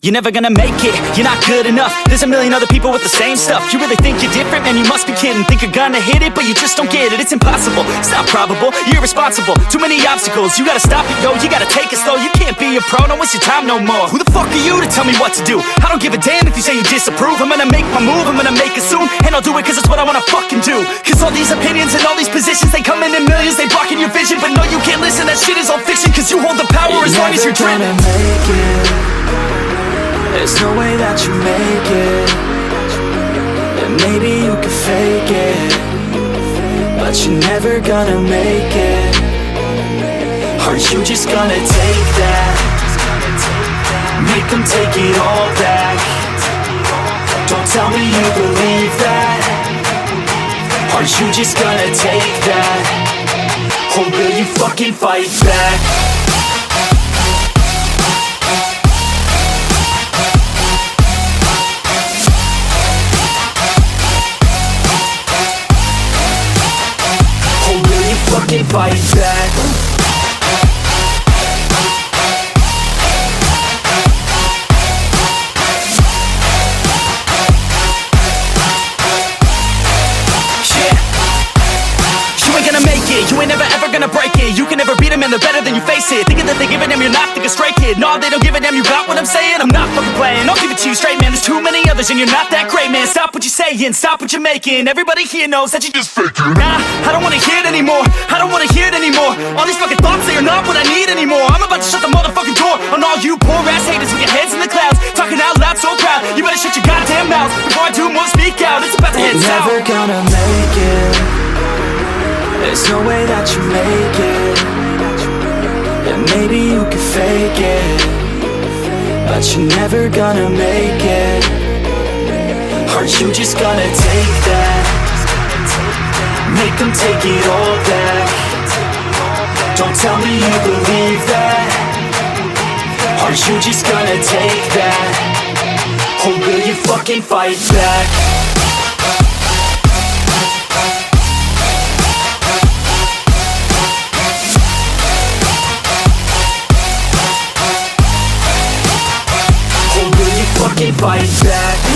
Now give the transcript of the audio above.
You're never gonna make it, you're not good enough. There's a million other people with the same stuff. You really think you're different? Man, you must be kidding. Think you're gonna hit it, but you just don't get it. It's impossible, it's not probable, you're irresponsible. Too many obstacles, you gotta stop it, yo. You gotta take it slow, you can't be a pro. Don't waste your time no more. Who the fuck are you to tell me what to do? I don't give a damn if you say you disapprove. I'm gonna make my move, I'm gonna make it soon. And I'll do it cause it's what I wanna fucking do. Cause all these opinions and all these positions, they come in millions, they blocking your vision. But no, you can't listen, that shit is all fiction. Cause you hold the power as long as you're driven. There's no way that you make it. And maybe you could fake it, but you're never gonna make it. Are you just gonna take that? Make them take it all back. Don't tell me you believe that. Are you just gonna take that? Or will you fucking fight back? Fucking fight back. You ain't never ever gonna break it. You can never beat them and they're better than you face it. Thinking that they give a damn, you're not thinking straight, kid. No, they don't give a damn, you got what I'm saying? I'm not fucking playing, I'll give it to you straight, man. There's too many others and you're not that great, man. Stop what you're saying, stop what you're making. Everybody here knows that you just faking. Nah, I don't wanna hear it anymore, I don't wanna hear it anymore. All these fucking thoughts, they are not what I need anymore. I'm about to shut the motherfucking door on all you poor ass haters with your heads in the clouds, talking out loud so proud. You better shut your goddamn mouth before I do more speak out. It's about to head south. You're never gonna make it. There's no way that you make it. And maybe you could fake it, but you're never gonna make it. Are you just gonna take that? Make them take it all back. Don't tell me you believe that. Are you just gonna take that? Or will you fucking fight back? Fucking fight back.